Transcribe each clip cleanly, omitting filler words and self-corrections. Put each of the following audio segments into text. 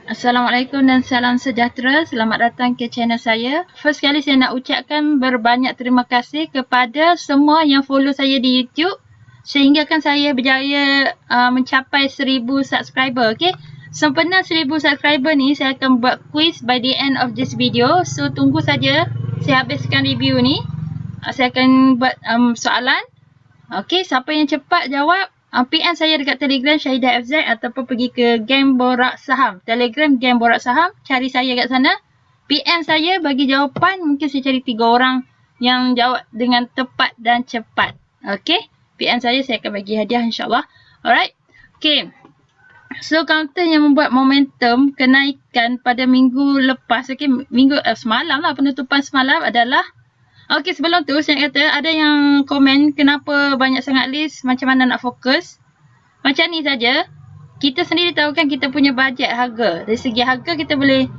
Assalamualaikum dan salam sejahtera. Selamat datang ke channel saya. First kali saya nak ucapkan berbanyak terima kasih kepada semua yang follow saya di YouTube sehinggakan saya berjaya mencapai 1000 subscriber. Okay? Sempena 1000 subscriber ni saya akan buat quiz by the end of this video. So tunggu saja saya habiskan review ni. Saya akan buat soalan. Okay, siapa yang cepat jawab, PM saya dekat Telegram Syahidah FZ ataupun pergi ke Game Borak Saham. Telegram Game Borak Saham, cari saya kat sana. PM saya bagi jawapan, mungkin saya cari 3 orang yang jawab dengan tepat dan cepat. Okay, PM saya akan bagi hadiah insyaAllah. Alright, okay. So, counter yang membuat momentum kenaikan pada minggu lepas, okay, semalam lah, penutupan semalam adalah. Okey, sebelum tu saya kata ada yang komen kenapa banyak sangat list, macam mana nak fokus. Macam ni saja. Kita sendiri tahu kan kita punya bajet harga. Dari segi harga kita boleh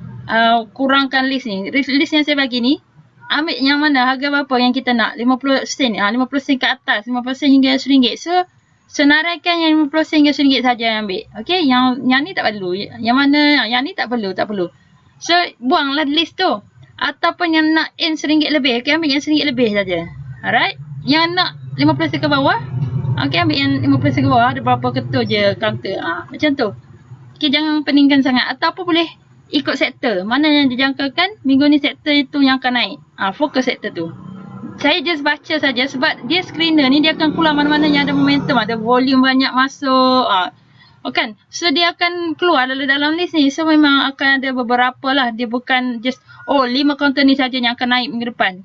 kurangkan list ni. List yang saya bagi ni, ambil yang mana harga berapa yang kita nak. 50 sen, 50 sen ke atas, 50 sen hingga RM1. So, senaraikan yang 50 sen hingga RM1 saja yang ambil. Okey, yang ni tak perlu. Yang mana, yang ni tak perlu. So, buanglah list tu. Ataupun yang nak earn RM1 lebih, okay, ambil yang RM1 lebih saja. Alright. Yang nak 50 sen ke bawah, okay, ambil yang 50 sen ke bawah. Ada berapa ketul je counter. Macam tu. Okay, jangan peningkan sangat. Ataupun boleh ikut sektor. Mana yang dijangkakan, minggu ni sektor itu yang akan naik. Fokus sektor tu. Saya just baca saja sebab dia screener ni dia akan keluar mana-mana yang ada momentum. Ada volume banyak masuk. Kan? So dia akan keluar dalam list ni. So memang akan ada beberapa lah. Dia bukan just 5 counter ni saja yang akan naik minggu depan.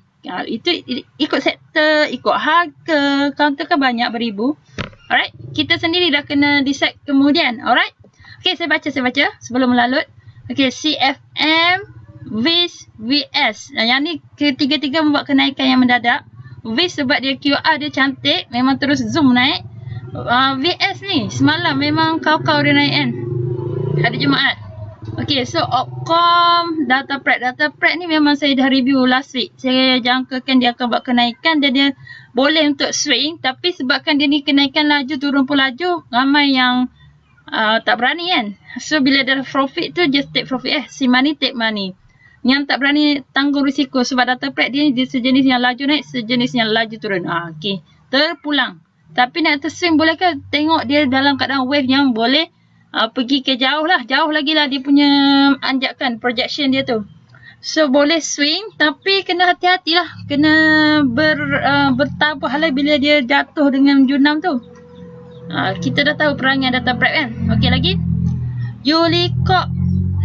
Itu ikut sektor, ikut harga. Counter kan banyak beribu. Alright. Kita sendiri dah kena decide kemudian. Alright. Okay, saya baca sebelum melalut. Okay, CFM VIS VS. Yang ni ketiga-tiga membuat kenaikan yang mendadak. VIS sebab dia QR dia cantik. Memang terus zoom naik. VS ni semalam memang kau-kau dia naik kan hari Jumaat. Okay, so Opcom, Datapreq ni memang saya dah review last week. Saya jangkakan dia akan buat kenaikan dan dia boleh untuk swing, tapi sebabkan dia ni kenaikan laju turun pun laju, ramai yang tak berani kan. So bila ada profit tu just take profit. See money take money. Yang tak berani tanggung risiko sebab Datapreq dia sejenis yang laju naik, sejenis yang laju turun. Okay, terpulang. Tapi nak terswing bolehkah? Tengok dia dalam keadaan wave yang boleh pergi ke jauh lah. Jauh lagi lah dia punya anjakan, projection dia tu. So boleh swing tapi kena hati-hati lah. Kena bertabah lah bila dia jatuh dengan jurnam tu. Kita dah tahu perangai Datapreq kan. Okey lagi. Ulicorp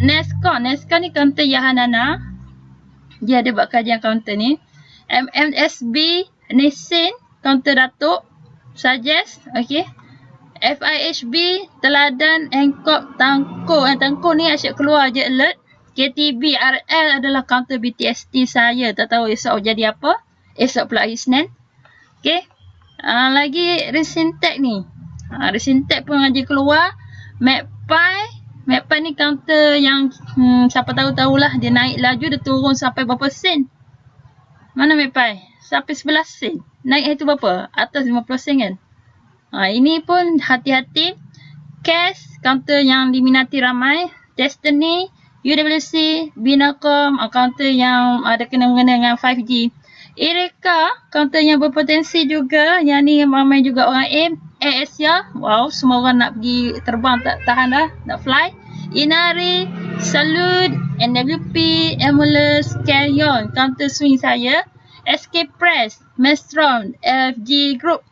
Nescon. Nescon ni counter Yahanana. Dia ada buat kajian counter ni. MMSB Nissin counter Datuk. Suggest, okay. FIHB, Teladan, Angkop, Tangko ni asyik keluar je alert. KTB, RL adalah counter BTST saya. Tak tahu esok jadi apa. Esok pula hari Senin. Okay. Lagi Resintec ni. Resintec pun aja keluar. MacPie ni counter yang siapa tahu-tahulah dia naik laju dia turun sampai berapa sen. Mana MacPie? Sampai 11 sen. Naik itu berapa? Atas 50 sen kan? Ini pun hati-hati. Cash, counter yang diminati ramai. Destiny, UWC, Binacom, counter yang ada kena-mengena dengan 5G. Ereka, counter yang berpotensi juga. Yang ni ramai juga orang aim. Asia, wow, semua orang nak pergi terbang tak tahan dah. Nak fly. Inari, Salud, NWP, Emulus, Carrion, counter swing saya. SK Press, Mestron, FG Group,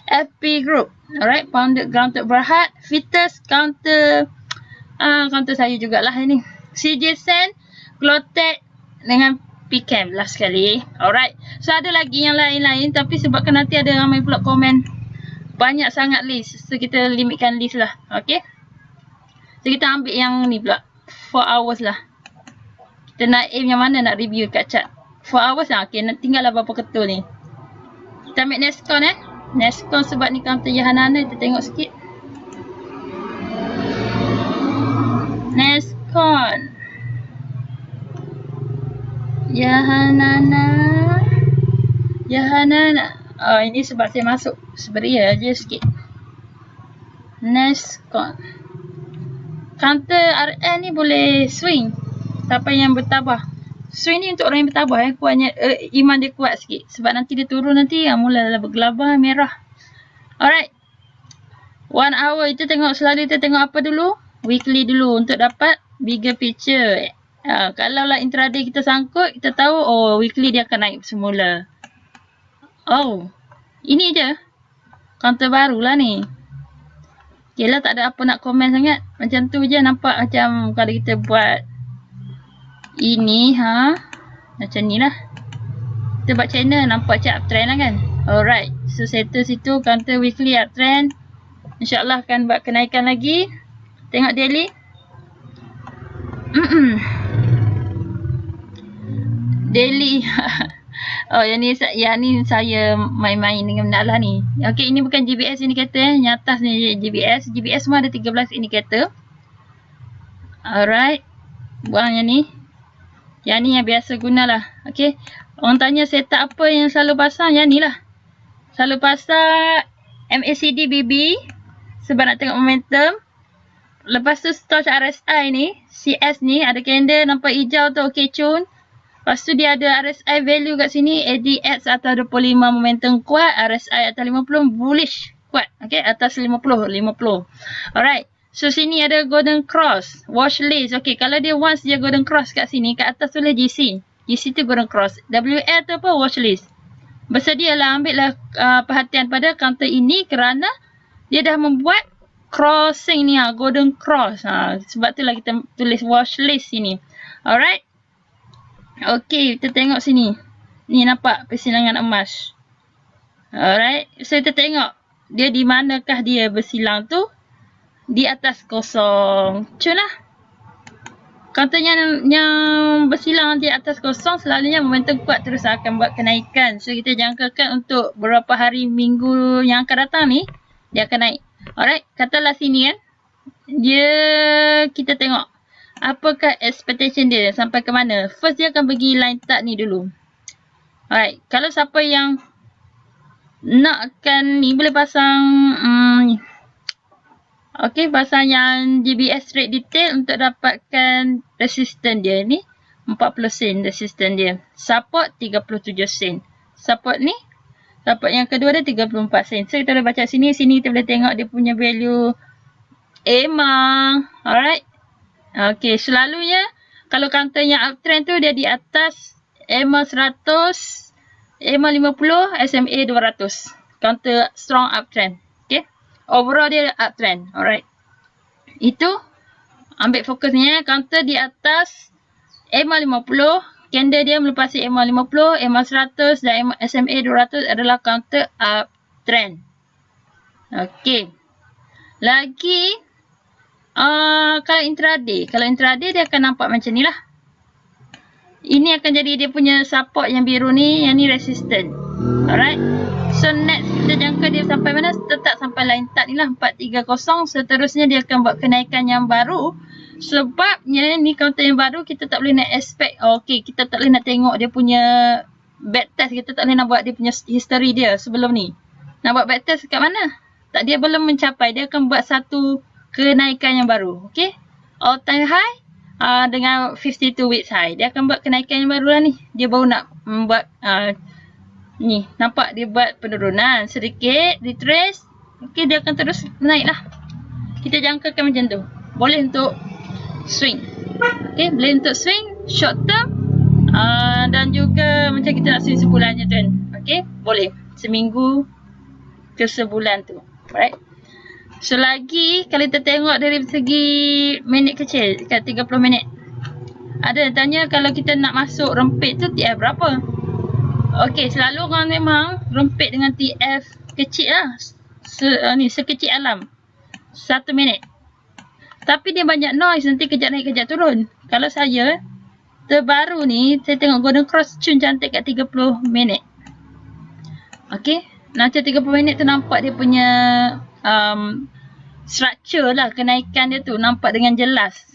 FP Group. Alright, Pounded Grounded Berhad, Vitas counter saya jugalah ini. CJ Sen, Glotec dengan PCAM last sekali. Alright. So ada lagi yang lain-lain tapi sebabkan nanti ada ramai pula komen banyak sangat list. So kita limitkan list lah. Okay. So kita ambil yang ni pula 4 hours lah. Kita nak aim yang mana nak review kat chat. 4 hours lah. Okay, tinggal lah berapa ketul ni. Kita ambil Nescon Nescon sebab ni counter Yahanana. Kita tengok sikit. Nescon. Yahanana. Ini sebab saya masuk seberia je sikit. Nescon. counter RN ni boleh swing. Siapa yang bertabah. Swing ni untuk orang yang bertabah kuatnya, iman dia kuat sikit. Sebab nanti dia turun nanti, mulalah bergelabah merah. Alright. 1 hour itu selalu kita tengok apa dulu? Weekly dulu untuk dapat bigger picture. Kalau lah intraday kita sangkut, kita tahu weekly dia akan naik semula. Ini je. Counter baru lah ni. Okay lah, tak ada apa nak komen sangat. Macam tu je nampak macam kalau kita buat ini macam ni lah. Kita buat channel nampak macam uptrend lah kan. Alright. So settle situ counter weekly uptrend. InsyaAllah akan buat kenaikan lagi. Tengok daily. Daily. Yang ni saya main-main dengan benda lah ni. Okay, ini bukan GBS indikator. Yang atas ni GBS. GBS semua ada 13 indikator. Alright. Buang yang ni. Yang ni yang biasa gunalah. Okay. Orang tanya setup apa yang selalu pasang. Yang ni lah. Selalu pasang MACD BB. Sebab nak tengok momentum. Lepas tu torch RSI ni. CS ni. Ada candle nampak hijau tu. Okay, cun. Lepas tu dia ada RSI value kat sini. ADX atas 25 momentum kuat. RSI atas 50 bullish kuat. Okay. Atas 50. Alright. So sini ada golden cross. Watch list. Okay. Kalau dia once dia golden cross kat sini. Kat atas tulis GC. GC tu golden cross. WL tu apa? Watch list. Bersedialah ambil lah perhatian pada counter ini. Kerana dia dah membuat crossing ni. Golden cross. Sebab tu lah kita tulis watch list sini. Alright. Okay, kita tengok sini. Ni nampak persilangan emas. Alright. So, kita tengok. Dia di manakah dia bersilang tu? Di atas kosong. Cun lah. Counter yang bersilang di atas kosong, selalunya momentum kuat terus akan buat kenaikan. So, kita jangkakan untuk beberapa hari minggu yang akan datang ni. Dia akan naik. Alright. Katalah sini kan. Kita tengok. Apakah expectation dia sampai ke mana? First dia akan pergi line chart ni dulu. Alright. Kalau siapa yang nakkan ni boleh pasang pasang yang GBS rate detail untuk dapatkan resistance dia ni 40 sen resistance dia. Support 37 sen. Support ni support yang kedua dia 34 sen. So kita boleh baca sini kita boleh tengok dia punya value EMA. Alright. Okay, selalunya kalau counter yang uptrend tu dia di atas EMA 100, EMA 50, SMA 200. Counter strong uptrend. Okay. Overall dia uptrend. Alright. Itu ambil fokusnya counter di atas EMA 50. Candle dia melepasi EMA 50, EMA 100 dan SMA 200 adalah counter uptrend. Okay. Lagi kalau intraday dia akan nampak macam ni lah. Ini akan jadi dia punya support yang biru ni, yang ni resistance. Alright. So next kita jangka dia sampai mana? Tetap sampai line chart ni lah 430. Seterusnya dia akan buat kenaikan yang baru. Sebabnya ni counter yang baru kita tak boleh nak expect. Okay, kita tak boleh nak tengok dia punya backtest. Kita tak boleh nak buat dia punya history dia sebelum ni. Nak buat backtest kat mana? Tak, dia belum mencapai. Dia akan buat satu kenaikan yang baru. Okay. All time high dengan 52 weeks high. Dia akan buat kenaikan yang baru lah ni. Dia baru nak membuat ni. Nampak dia buat penurunan sedikit. Retrace. Okay. Dia akan terus naik lah. Kita jangkakan macam tu. Boleh untuk swing. Okay. Boleh untuk swing. Short term. Dan juga macam kita nak swing sebulan je kan. Okay. Boleh. Seminggu ke sebulan tu. Alright. So lagi kalau kita tengok dari segi minit kecil dekat 30 minit. Ada tanya kalau kita nak masuk rempit tu TF berapa? Okey, selalu orang memang rempit dengan TF kecil lah. Sekecil alam. 1 minit. Tapi dia banyak noise, nanti kejap naik kejap turun. Kalau saya terbaru ni saya tengok golden cross cun cantik kat 30 minit. Okey, nanti 30 minit tu nampak dia punya structure lah, kenaikan dia tu nampak dengan jelas.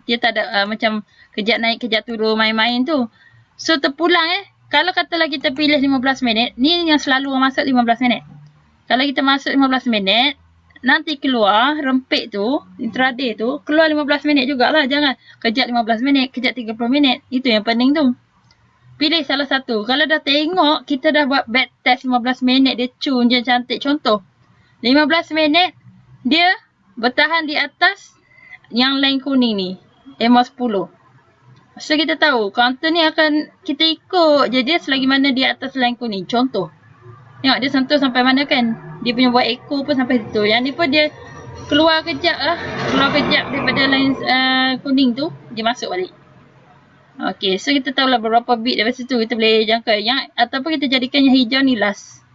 Dia tak ada macam kejap naik kejap turun main-main tu. So terpulang kalau katalah kita pilih 15 minit, ni yang selalu masuk 15 minit. Kalau kita masuk 15 minit, nanti keluar rempit tu, intraday tu, keluar 15 minit jugalah. Jangan kejap 15 minit, kejap 30 minit. Itu yang penting tu. Pilih salah satu. Kalau dah tengok, kita dah buat back test 15 minit, dia cun je cantik. Contoh, 15 minit, dia bertahan di atas yang line kuning ni. EMA 10. So, kita tahu, counter ni akan kita ikut je dia selagi mana di atas line kuning. Contoh. Tengok dia sentuh sampai mana kan. Dia punya buat echo pun sampai situ. Yang ni pun dia keluar kejap lah. Keluar kejap daripada line kuning tu. Dia masuk balik. Okay, so kita tahulah berapa bit daripada situ. Kita boleh jangka. Ataupun kita jadikan yang hijau ni last.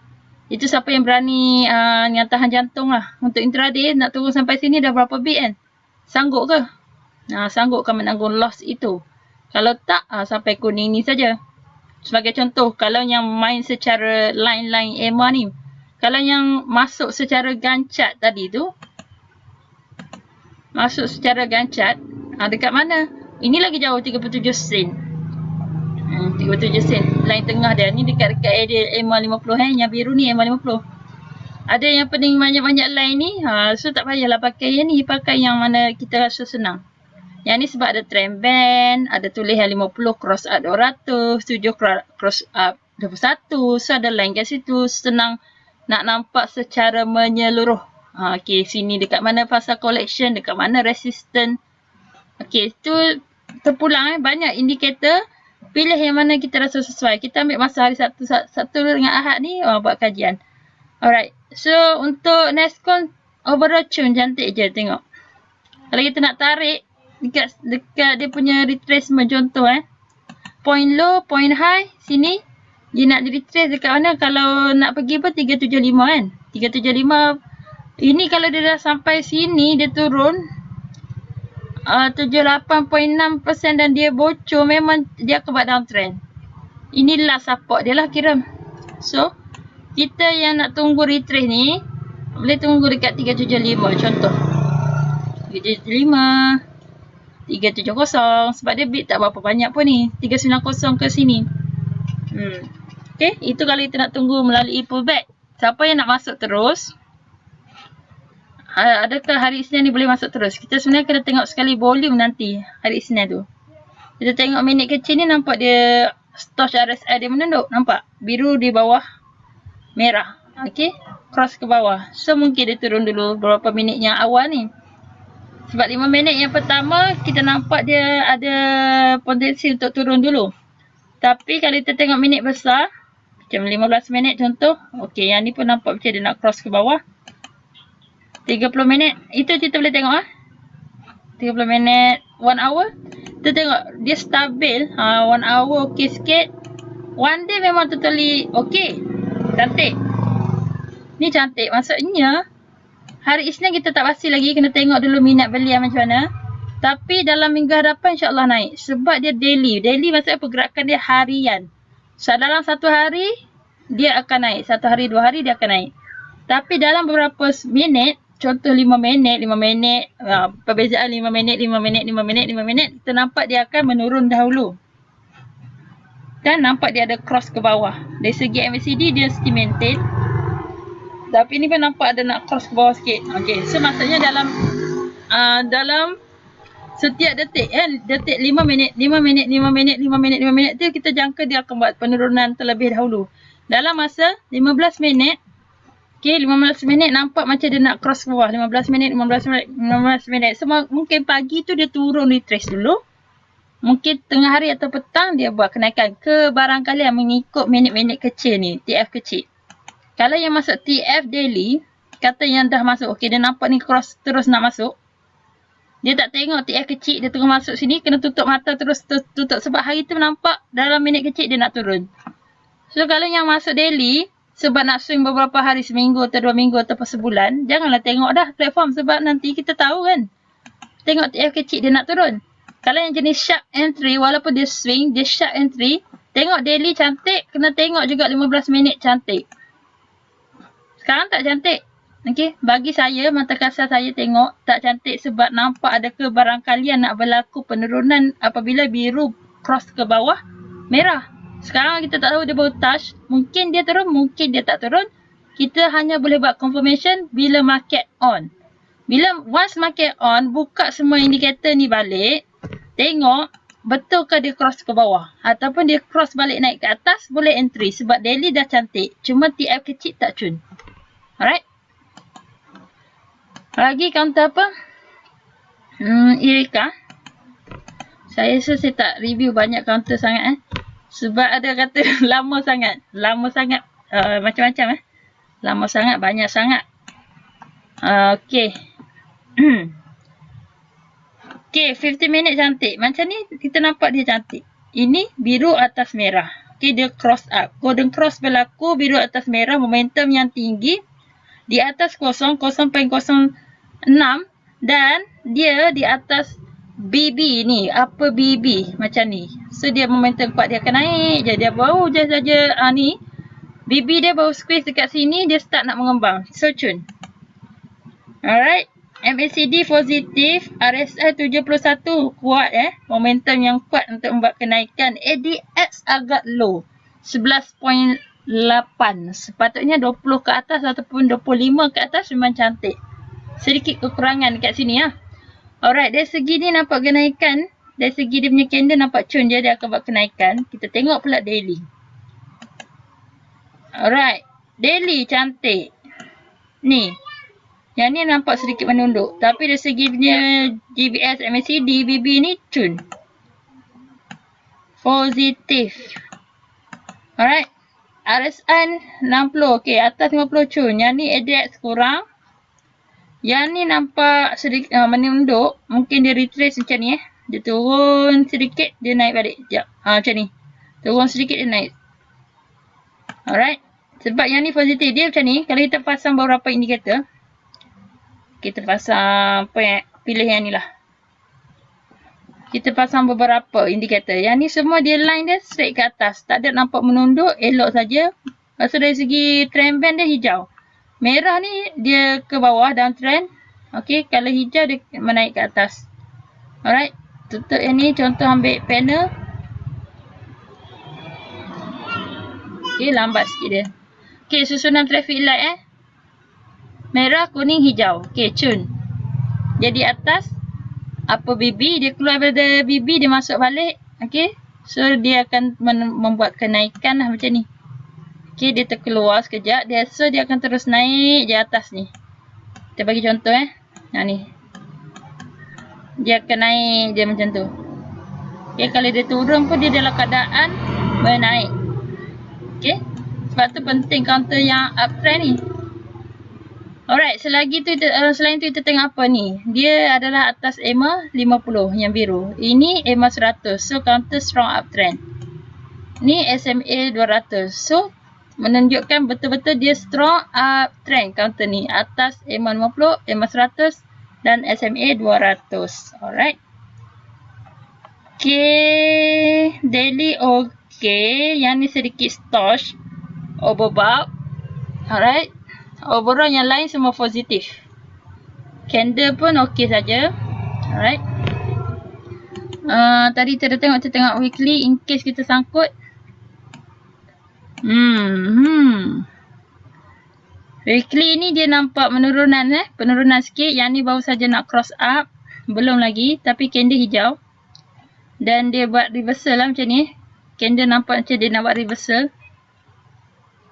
Itu siapa yang berani yang tahan jantung lah. Untuk intraday nak turun sampai sini dah berapa bit kan. Sanggup ke? Sanggup kan menanggung loss itu. Kalau tak, sampai kuning ni saja. Sebagai contoh, kalau yang main secara line-line EMA ni, kalau yang masuk secara gancat tadi tu, masuk secara gancat, dekat mana? Ini lagi jauh 37 sen. 37 sen. Line tengah dia. Ni dekat-dekat area EMA 50 yang biru ni EMA 50. Ada yang pening banyak-banyak line ni, so tak payahlah pakai yang ni. Pakai yang mana kita rasa senang. Yang ni sebab ada trend band, ada tulisan 50, cross up 200, 7 cross up 21. So ada line kat situ, senang nak nampak secara menyeluruh. Okay, sini dekat mana fasa collection, dekat mana resistant. Okay, tu terpulang banyak indikator. Pilih yang mana kita rasa sesuai. Kita ambil masa hari Sabtu dengan Ahad ni, buat kajian. Alright, so untuk Nescon overall tune cantik je tengok. Kalau kita nak tarik, dekat dia punya retracement contoh point low, point high sini dia nak retrace dekat mana. Kalau nak pergi pun 375 kan, 375 ini kalau dia dah sampai sini dia turun 78.6% dan dia bocor, memang dia akan buat downtrend. Inilah support dia lah kira. So kita yang nak tunggu retrace ni boleh tunggu dekat 375 contoh, 375 370 sebab dia bit tak berapa banyak pun ni. 390 ke sini. Okay, itu kalau kita nak tunggu melalui pullback. Siapa yang nak masuk terus, adakah hari Isnin ni boleh masuk terus? Kita sebenarnya kena tengok sekali volume nanti hari Isnin tu. Kita tengok minit kecil ni, nampak dia Stoch RSI dia menunduk. Nampak? Biru di bawah, merah. Okay, cross ke bawah. So mungkin dia turun dulu beberapa minit yang awal ni. Sebab 5 minit yang pertama kita nampak dia ada potensi untuk turun dulu. Tapi kalau kita tengok minit besar, macam 15 minit contoh. Okey, yang ni pun nampak macam dia nak cross ke bawah. 30 minit, itu kita boleh tengok 30 minit, 1 hour. Kita tengok dia stabil. 1 hour okey sikit. 1 day memang totally okey. Cantik. Ni cantik. Maksudnya hari Isnin kita tak pasti lagi, kena tengok dulu minat belian macam mana. Tapi dalam minggu hadapan insya-Allah naik. Sebab dia daily. Daily maksudnya pergerakan dia harian. So dalam satu hari dia akan naik. 1 hari, 2 hari dia akan naik. Tapi dalam beberapa minit, contoh 5 minit, 5 minit, perbezaan 5 minit, 5 minit, 5 minit, 5 minit, kita nampak dia akan menurun dahulu. Dan nampak dia ada cross ke bawah. Dari segi MACD dia still maintain. Tapi ni pun nampak ada nak cross ke bawah sikit. Okay, so maksudnya dalam setiap detik detik 5 minit, 5 minit, 5 minit, 5 minit, 5 minit tu kita jangka dia akan buat penurunan terlebih dahulu. Dalam masa 15 minit, okay, 15 minit nampak macam dia nak cross ke bawah. 15 minit, 15 minit, 15 minit. So mungkin pagi tu dia turun retrace dulu. Mungkin tengah hari atau petang dia buat kenaikan ke barangkali yang mengikut minit-minit kecil ni, TF kecil. Kalau yang masuk TF daily, kata yang dah masuk, okey dia nampak ni cross terus nak masuk. Dia tak tengok TF kecil, dia tengah masuk sini, kena tutup mata terus tutup. Sebab hari tu nampak dalam minit kecil dia nak turun. So kalau yang masuk daily, sebab nak swing beberapa hari, seminggu atau 2 minggu atau sebulan, janganlah tengok dah platform sebab nanti kita tahu kan. Tengok TF kecil dia nak turun. Kalau yang jenis sharp entry, walaupun dia swing, dia sharp entry, tengok daily cantik, kena tengok juga 15 minit cantik. Sekarang tak cantik. Okey, bagi saya, mata kasar saya tengok tak cantik sebab nampak ada kebarangkalian nak berlaku penurunan apabila biru cross ke bawah merah. Sekarang kita tak tahu dia baru touch, mungkin dia turun, mungkin dia tak turun. kita hanya boleh buat confirmation bila market on. Bila once market on, buka semua indikator ni balik, tengok betul ke dia cross ke bawah ataupun dia cross balik naik ke atas, boleh entry sebab daily dah cantik. Cuma TF kecil tak cun. Alright. Lagi counter apa? Eureka. Saya rasa saya tak review banyak counter sangat sebab ada kata lama sangat. Macam-macam lama sangat, banyak sangat. Okay. Okay, 50 minit cantik. Macam ni kita nampak dia cantik. Ini biru atas merah. Okay, dia cross up. Golden cross berlaku, biru atas merah, momentum yang tinggi. Di atas 0.06 dan dia di atas BB ni. Apa BB? Macam ni. So, dia momentum kuat, dia akan naik je. Dia baru je saja ni. BB dia baru squeeze dekat sini, dia start nak mengembang. So, cun. Alright. MACD positif. RSI 71 kuat momentum yang kuat untuk membuat kenaikan. ADX agak low. 11.8. Sepatutnya 20 ke atas ataupun 25 ke atas memang cantik. Sedikit kekurangan dekat sini Alright. Dari segi ni nampak kenaikan. Dari segi dia punya candle nampak cun je dia akan buat kenaikan. Kita tengok pula daily. Alright. Daily cantik. Ni. Yang ni nampak sedikit menunduk. Tapi dari segi punya GBS, MACD, BB ni cun. Positif. Alright. RSI 60. Okay. Atas 50 cun. Yang ni ADX kurang. Yang ni nampak sedikit menunduk. Mungkin dia retrace macam ni Dia turun sedikit. Dia naik balik. Sekejap. Macam ni. Turun sedikit dia naik. Alright. Sebab yang ni positif. Dia macam ni. Kalau kita pasang beberapa indikator. Kita pasang pilih yang ni lah. Kita pasang beberapa indikator. Yang ni semua dia line dia straight ke atas. Tak ada nampak menunduk. Elok saja. Lepas tu dari segi trend band dia hijau. Merah ni dia ke bawah downtrend. Okay. Kalau hijau dia menaik ke atas. Alright. Tutup yang ni. Contoh ambil panel. Okay. Lambat sikit dia. Okay. Susunan traffic light merah, kuning, hijau. Okay. Cun. Jadi atas. Apa BB. Dia keluar daripada BB. Dia masuk balik. Okay. So dia akan membuat kenaikan lah macam ni. Okay. Dia terkeluar sekejap. So dia akan terus naik di atas ni. Kita bagi contoh ni. Dia akan naik je macam tu. Okay. Kalau dia turun pun dia dalam keadaan menaik. Okay. Sebab tu penting counter yang uptrend ni. Alright. Selain tu kita tengok apa ni. Dia adalah atas EMA 50 yang biru. Ini EMA 100. So counter strong uptrend. Ni SMA 200. So menunjukkan betul-betul dia strong uptrend counter ni. Atas EMA 50, EMA 100 dan SMA 200. Alright. Okay. Daily okay. Yang ni sedikit stosh. Overbought. Alright. Overall yang lain semua positif. Candle pun okey saja. Alright. Tadi kita tengok weekly in case kita sangkut. Weekly ni dia nampak penurunan penurunan sikit. Yang ni baru saja nak cross up. Belum lagi tapi candle hijau. Dan dia buat reversal lah macam ni. Candle nampak macam dia nak buat reversal.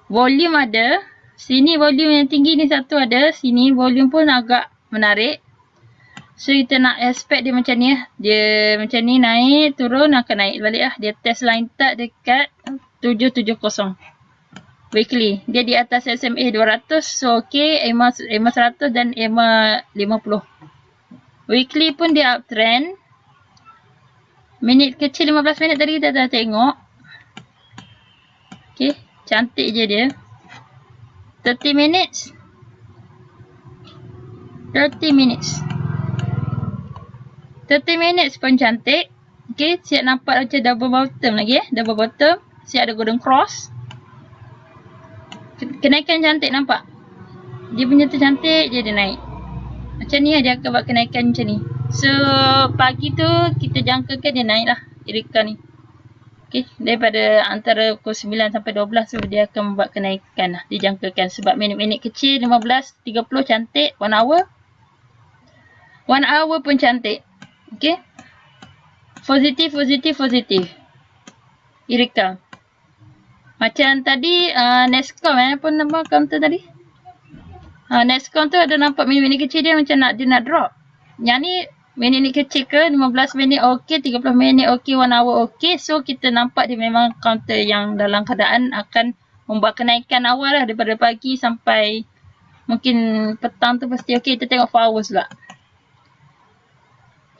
Volume ada. Sini volume yang tinggi ni satu ada. Sini volume pun agak menarik. So kita nak expect dia macam ni Dia macam ni naik, turun, akan naik balik lah. Dia test line tak dekat 770. Weekly. Dia di atas SMA 200. So okay. EMA 100 dan EMA 50. Weekly pun dia uptrend. Minit kecil 15 minit tadi kita dah tengok. Okay. Cantik je dia. 30 minutes. 30 minutes. 30 minutes pun cantik. Okay. Siap nampak macam double bottom lagi Double bottom. Siap ada golden cross. Kenaikan cantik nampak. Dia punya tu cantik je dia naik. Macam ni dia akan buat kenaikan macam ni. So pagi tu kita jangkakan dia naik lah Eureka ni. Okay, daripada antara pukul 9 sampai 12 tu dia akan membuat kenaikan lah, dijangkakan sebab minit-minit kecil 15, 30 cantik, 1 hour. 1 hour pun cantik. Okay. Positif. Irika. Macam tadi Nescom apa nama counter tadi? Nescom tu ada nampak minit-minit kecil dia macam dia nak drop. Yang ni minit kecil ke 15 minit okey, 30 minit okey, 1 hour okey. So kita nampak dia memang counter yang dalam keadaan akan membuat kenaikan awal lah daripada pagi sampai mungkin petang tu pasti okey. Kita tengok 4 hours pula.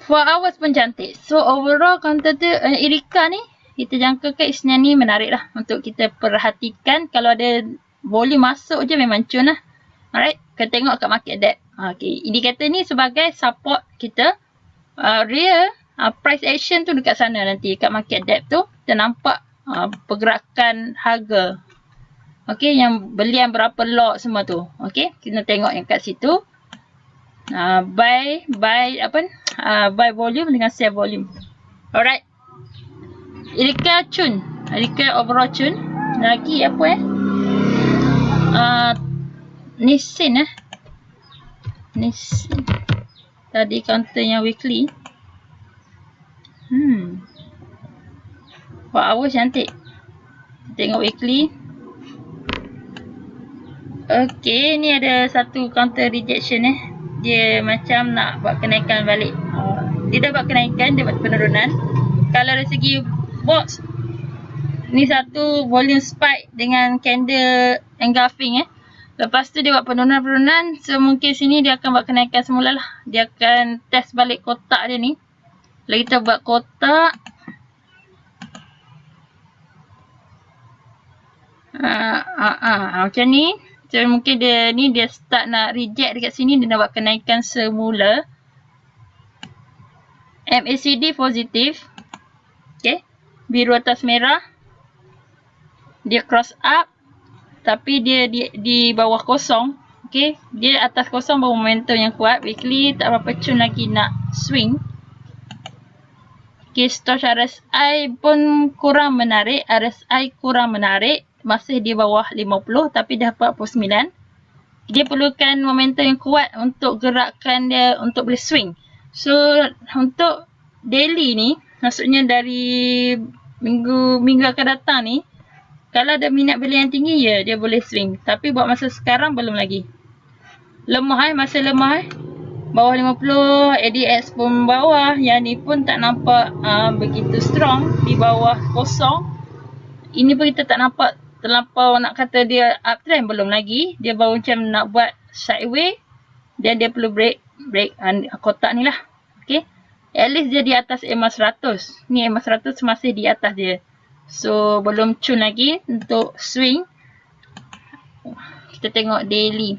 4 hours pun cantik. So overall counter tu Irika ni kita jangkakan Isnin ni menarik lah untuk kita perhatikan. Kalau ada volume masuk je memang cun lah. Alright, kita tengok kat market depth. Okay, indikator ni sebagai support kita. Real price action tu dekat sana nanti kat market depth tu kita nampak pergerakan harga. Okay, yang belian berapa lot semua tu. Okay, kita tengok yang kat situ. Buy volume dengan sell volume. Alright. Irika cun. Irika overall cun. Lagi apa Nissin Nissin. Tadi counter yang weekly. Wow, cantik. Tengok weekly. Okay, ni ada satu counter rejection Dia macam nak buat kenaikan balik. Dia dah buat kenaikan, dia buat penurunan. Kalau dari segi box, ni satu volume spike dengan candle engulfing Lepas tu dia buat penurunan. So mungkin sini dia akan buat kenaikan semula lah. Dia akan test balik kotak dia ni. Kalau kita buat kotak. Macam ni. So mungkin dia start nak reject dekat sini. Dia nak buat kenaikan semula. MACD positif. Okay. Biru atas merah. Dia cross up. Tapi dia di bawah kosong. Okay. Dia atas kosong baru momentum yang kuat. Weekly tak berapa cun lagi nak swing. Okay. Stoch RSI pun kurang menarik. RSI kurang menarik. Masih di bawah 50. Tapi dah 49. Dia perlukan momentum yang kuat untuk gerakkan dia untuk boleh swing. So untuk daily ni. Maksudnya dari minggu akan datang ni. Kalau ada minat beli yang tinggi, ya dia boleh swing. Tapi buat masa sekarang belum lagi. Lemah masih lemah Bawah 50, ADX pun bawah. Yang ni pun tak nampak begitu strong. Di bawah kosong. Ini pun kita tak nampak terlampau nak kata dia uptrend, belum lagi. Dia baru macam nak buat sideways. Dan dia perlu break kotak ni lah. Okay. At least dia di atas EMA 100. Ni EMA 100 masih di atas dia. So belum cun lagi untuk swing. Kita tengok daily.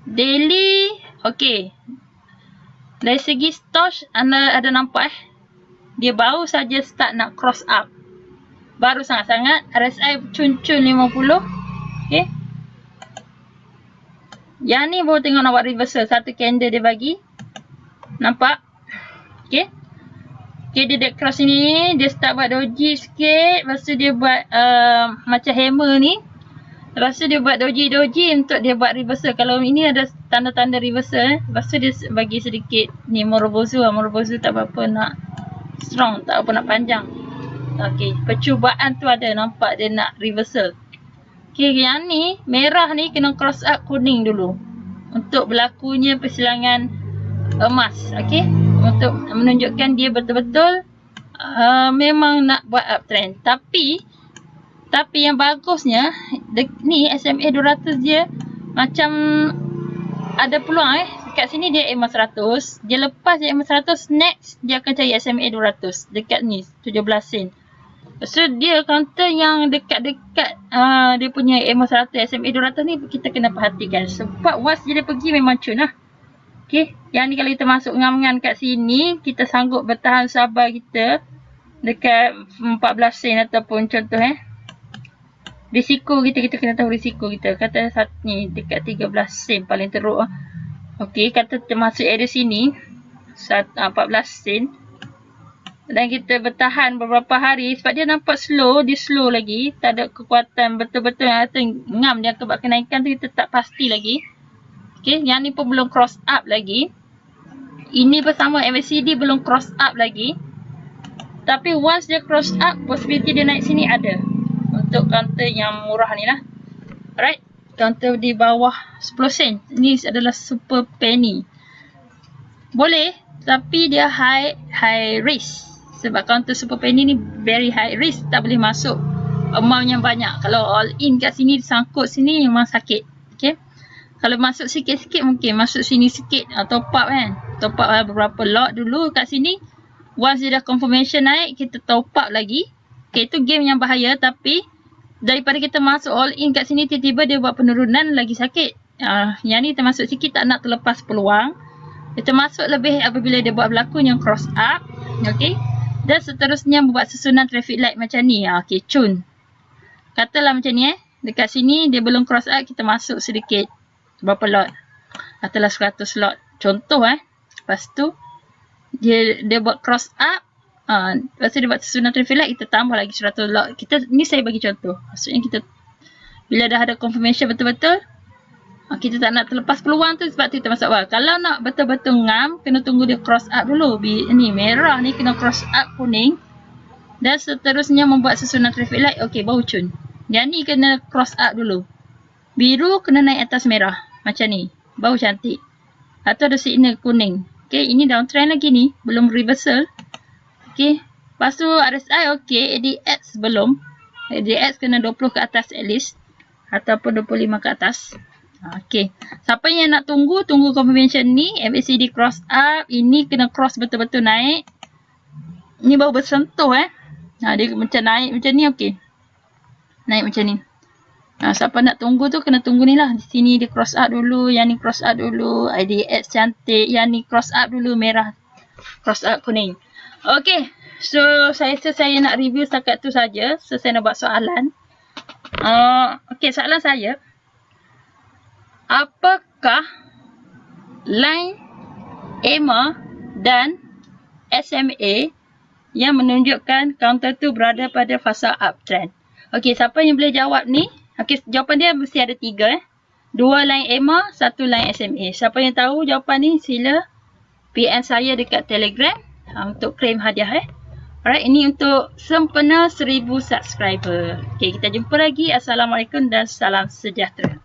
Daily okey. Dari segi stoch anda ada nampak dia baru saja start nak cross up. Baru sangat-sangat. RSI cun-cun 50. Okey. Yang ni baru tengok nak buat reversal. Satu candle dia bagi. Nampak? Okey. Okay, dia dah cross ni, dia start buat doji sikit. Lepas tu dia buat macam hammer ni. Lepas tu dia buat doji untuk dia buat reversal. Kalau ini ada tanda-tanda reversal Lepas tu dia bagi sedikit ni Morobozu. Morobozu tak apa-apa nak strong, tak apa nak panjang. Okay, percubaan tu ada, nampak dia nak reversal. Okay, yang ni, merah ni kena cross up kuning dulu. Untuk berlakunya persilangan emas. Okay. Untuk menunjukkan dia betul-betul memang nak buat uptrend. Tapi yang bagusnya ni SMA 200 dia macam ada peluang dekat sini dia EMA 100. Dia lepas dia EMA 100, next dia akan cari SMA 200 dekat ni 17 sen. So dia counter yang dekat-dekat dia punya EMA 100, SMA 200 ni kita kena perhatikan. Sebab once dia pergi memang cun lah. Okay, yang ni kalau kita masuk ngam-ngam kat sini, kita sanggup bertahan sabar kita dekat 14 sen ataupun contoh risiko kita kena tahu risiko kita. Kata ni dekat 13 sen paling teruk Okay, kata termasuk area sini 14 sen. Dan kita bertahan beberapa hari sebab dia nampak slow, dia slow lagi, tak ada kekuatan betul-betul yang kata ngam dia kebab kenaikan tu, kita tak pasti lagi. Okay, yang ni pun belum cross up lagi. Ini pun sama, MACD belum cross up lagi. Tapi once dia cross up, possibility dia naik sini ada. Untuk counter yang murah ni lah. Alright, counter di bawah 10 sen. Ini adalah super penny. Boleh, tapi dia high risk. Sebab counter super penny ni very high risk, tak boleh masuk amount yang banyak. Kalau all in kat sini, sangkut sini memang sakit. Okay, kalau masuk sikit-sikit mungkin, masuk sini sikit, top up kan, top up beberapa lot dulu kat sini. Once dia dah confirmation naik, kita top up lagi. Okay, itu game yang bahaya, tapi daripada kita masuk all in kat sini, tiba-tiba dia buat penurunan, lagi sakit. Yang ni termasuk sikit, tak nak terlepas peluang. Kita masuk lebih apabila dia buat berlaku yang cross up. Okay, dan seterusnya membuat susunan traffic light macam ni. Okay, cun. Katalah macam ni dekat sini dia belum cross up, kita masuk sedikit. Berapa lot? Katalah 100 lot. Contoh Lepas tu dia buat cross up. Lepas tu dia buat susunan traffic light, kita tambah lagi 100 lot. Ni saya bagi contoh. Maksudnya kita bila dah ada confirmation betul-betul, kita tak nak terlepas peluang tu, sebab tu kita masuk awal. Kalau nak betul-betul ngam, kena tunggu dia cross up dulu. Ni merah ni kena cross up kuning. Dan seterusnya membuat susunan traffic light. Okay, baru cun. Yang ni kena cross up dulu. Biru kena naik atas merah. Macam ni. Baru cantik. Atau ada signal kuning. Okay, ini downtrend lagi ni. Belum reversal. Okay. Lepas tu RSI okay. ADX belum. ADX kena 20 ke atas at least. Ataupun 25 ke atas. Okay. Siapa yang nak tunggu confirmation ni. MACD cross up. Ini kena cross betul-betul naik. Ni baru bersentuh dia macam naik macam ni, okay. Naik macam ni. Siapa nak tunggu tu kena tunggu ni lah. Di sini dia cross up dulu. Yang ni cross up dulu. IDX cantik. Yang ni cross up dulu merah. Cross up kuning. Okay. So saya nak review setakat tu saja. So saya nak buat soalan. Okay, soalan saya. Apakah line EMA dan SMA yang menunjukkan counter tu berada pada fasa uptrend? Okey, siapa yang boleh jawab ni? Okey, jawapan dia mesti ada 3 2 line EMA, 1 line SMA. Siapa yang tahu jawapan ni sila PM saya dekat Telegram untuk claim hadiah Alright, ini untuk sempena 1000 subscriber. Okey, kita jumpa lagi. Assalamualaikum dan salam sejahtera.